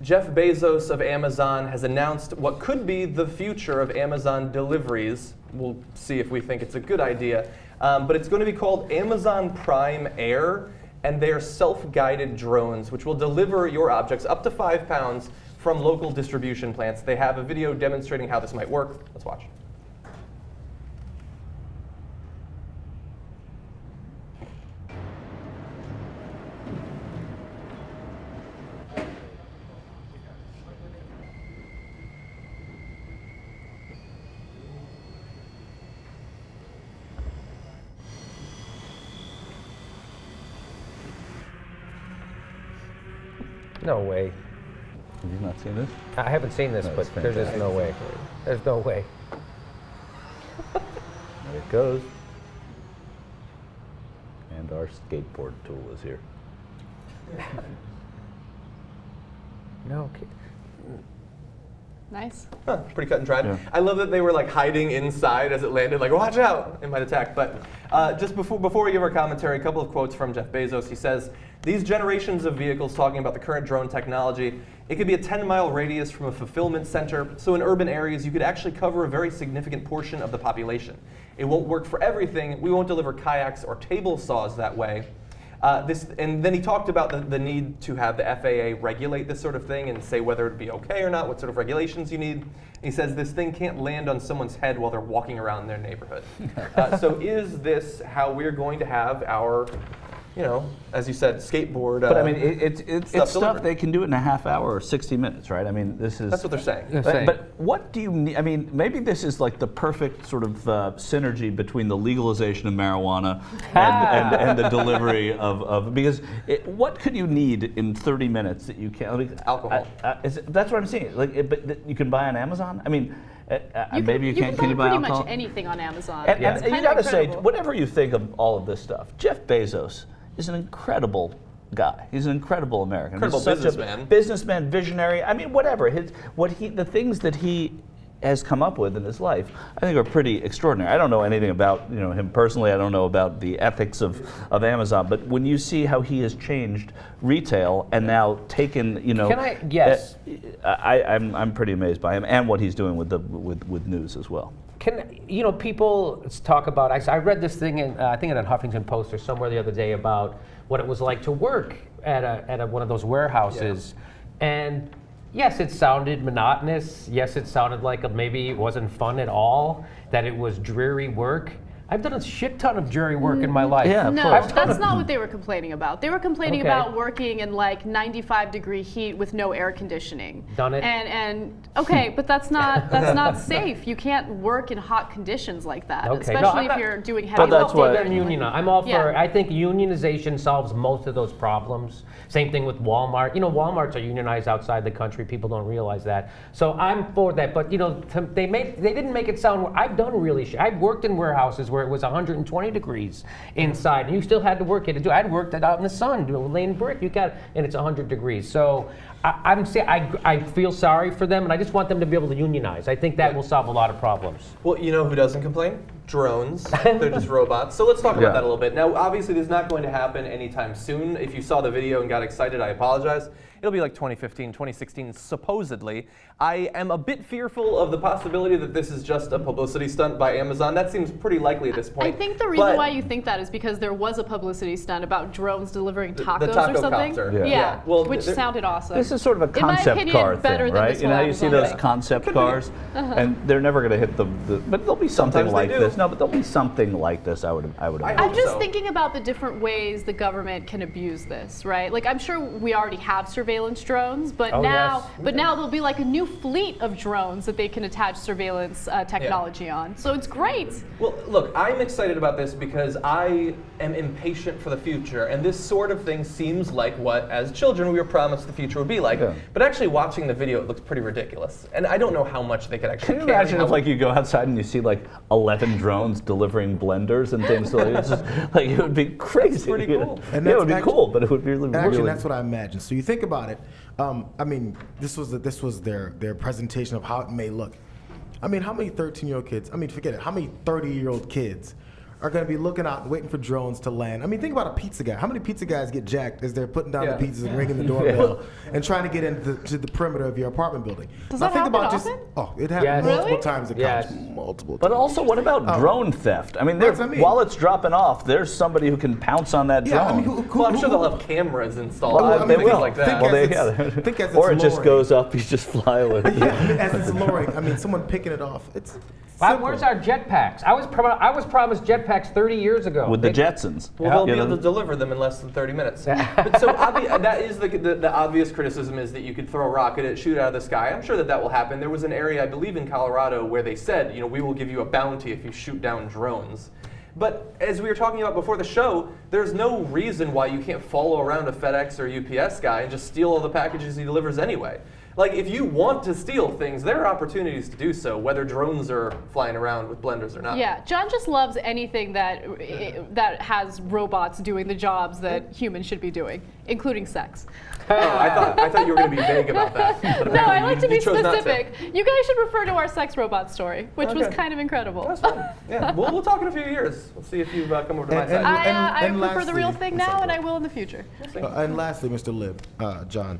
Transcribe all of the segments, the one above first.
Jeff Bezos of Amazon has announced what could be the future of Amazon deliveries. We'll see if we think it's a good idea. But it's going to be called Amazon Prime Air, and they are self-guided drones, which will deliver your objects up to 5 pounds from local distribution plants. They have a video demonstrating how this might work. Let's watch. No way. Have you not seen this? I haven't seen this, No, but it's there's just no way. There's no way. There it goes. And our skateboard tool is here. No. Okay. Nice. Huh, pretty cut and dried. Yeah. I love that they were like hiding inside as it landed, like watch out, it might attack. But just before we give our commentary, a couple of quotes from Jeff Bezos. He says, these generations of vehicles, talking about the current drone technology, it could be a 10-mile radius from a fulfillment center. So in urban areas, you could actually cover a very significant portion of the population. It won't work for everything. We won't deliver kayaks or table saws that way. And then he talked about the need to have the FAA regulate this sort of thing and say whether it'd be okay or not, what sort of regulations you need. And he says this thing can't land on someone's head while they're walking around their neighborhood. So is this how we're going to have our, you know, as you said, skateboard? But I mean, it's stuff delivered. they can do it in a half hour or 60 minutes, right? I mean, this is... That's what they're saying. But what do you need? I mean, maybe this is like the perfect sort of synergy between the legalization of marijuana and the delivery of because what could you need in 30 minutes that you can't? Like, Alcohol. That's what I'm saying. Like, but you can buy on Amazon. I mean, maybe you can't. Can you buy buy pretty alcohol? much anything on Amazon. And It's you kind got to of say, incredible. whatever you think of all of this stuff, Jeff Bezos is an incredible guy. He's an incredible American. Incredible He's such businessman. a businessman, visionary. I mean, whatever. The things that he has come up with in his life, I think are pretty extraordinary. I don't know anything about him personally. I don't know about the ethics of Amazon. But when you see how he has changed retail and now taken, Can I? Yes. I'm pretty amazed by him and what he's doing with news as well. People talk about, I read this thing in, I think in a Huffington Post or somewhere the other day about what it was like to work at one of those warehouses. Yeah. And yes, it sounded monotonous. Yes, it sounded like maybe it wasn't fun at all, that it was dreary work. I've done a shit ton of dreary work in my life. Yeah, No, that's not what they were complaining about. They were complaining about working in like 95-degree heat with no air conditioning. Done it. And okay, but that's not safe. You can't work in hot conditions like that, Okay. especially No, if you're doing heavy that's lifting. I'm all for. Yeah. I think unionization solves most of those problems. Same thing with Walmart. Walmarts are unionized outside the country. People don't realize that. So I'm for that. But they didn't make it sound. I've done really. I've worked in warehouses where it was 120 degrees inside, and you still had to work it. I'd worked it out in the sun, laying brick. And it's 100 degrees. So I feel sorry for them, and I just want them to be able to unionize. I think that will solve a lot of problems. Well, you know who doesn't complain? Drones. They're just robots. So let's talk about that a little bit. Now, obviously, this is not going to happen anytime soon. If you saw the video and got excited, I apologize. It'll be like 2015, 2016, supposedly. I am a bit fearful of the possibility that this is just a publicity stunt by Amazon. That seems pretty likely at this point. I think the reason why you think that is because there was a publicity stunt about drones delivering tacos the taco or something. copter. Yeah. Well, which sounded awesome. This is sort of a In my concept opinion, car better thing, than right? this You know how whole you see Amazon those thing. concept cars, and they're never going to hit but there'll be something Sometimes like they do. this. No, but there'll be something like this. I would imagine. I'm just so. thinking about the different ways the government can abuse this, right? Like I'm sure we already have surveillance drones, but now there'll be like a new fleet of drones that they can attach surveillance technology on. So it's great. Well, look, I'm excited about this because I am impatient for the future, and this sort of thing seems like what, as children, we were promised the future would be like. Yeah. But actually watching the video, it looks pretty ridiculous. And I don't know how much they could actually Can you carry. imagine if like you go outside and you see like 11 drones delivering blenders and things? Like, it's just, like it would be crazy. That's pretty cool. And Yeah, it that's would be actually- cool, but it would be really. Actually, really that's what I imagine. So you think about it. I mean, this was their presentation of how it may look. I mean, how many 13-year-old kids? I mean, forget it. How many 30-year-old kids are going to be looking out and waiting for drones to land. I mean, think about a pizza guy. How many pizza guys get jacked as they're putting down Yeah. the pizzas and ringing the doorbell and trying to get into to the perimeter of your apartment building? Does Now that think happen about often? it happens Yes. multiple Really? times at Yes. college. Multiple But times. also, what about drone theft? I mean, That's what I mean. while it's dropping off, there's somebody who can pounce on that drone. Yeah, I mean, Well, I'm sure they'll have cameras installed. Well, and they things will. like that. Think Well, think as it's or it just lowering. goes up, he's just fly away. Yeah, I mean, as it's lowering. I mean, someone picking it off. It's simple. Where's our jetpacks? I was promised jetpacks 30 years ago. With the They- Jetsons. Well, they'll You be know, able to deliver them in less than 30 minutes. But so that is the obvious criticism is that you could throw a rocket at it, shoot it out of the sky. I'm sure that will happen. There was an area, I believe in Colorado, where they said, we will give you a bounty if you shoot down drones. But as we were talking about before the show, there's no reason why you can't follow around a FedEx or UPS guy and just steal all the packages he delivers anyway. Like, if you want to steal things, there are opportunities to do so, whether drones are flying around with blenders or not. Yeah, John just loves anything that has robots doing the jobs that humans should be doing, including sex. Oh, I thought you were going to be vague about that. But No, I apparently like to you be chose not to. specific. You guys should refer to our sex robot story, which was Okay. kind of incredible. That's fine. Yeah, we'll talk in a few years. We'll see if you've come over to my And- side. I and prefer the real lastly- thing now, and I will in the future. And lastly, Mr. Lib, John,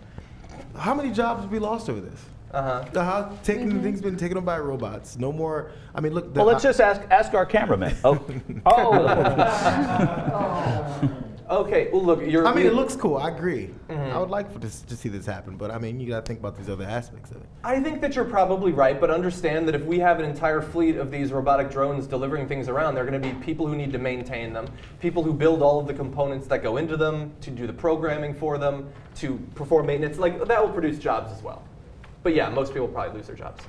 how many jobs have we lost over this? Uh-huh. Things been taken over by robots. No more. I mean, look. well, let's just ask our cameraman. Oh, Okay, well, look, I mean, it looks cool. I agree. I would like to see this happen, but I mean, you got to think about these other aspects of it. I think that you're probably right, but understand that if we have an entire fleet of these robotic drones delivering things around, there are going to be people who need to maintain them, people who build all of the components that go into them, to do the programming for them, to perform maintenance. Like, that will produce jobs as well. But yeah, most people will probably lose their jobs.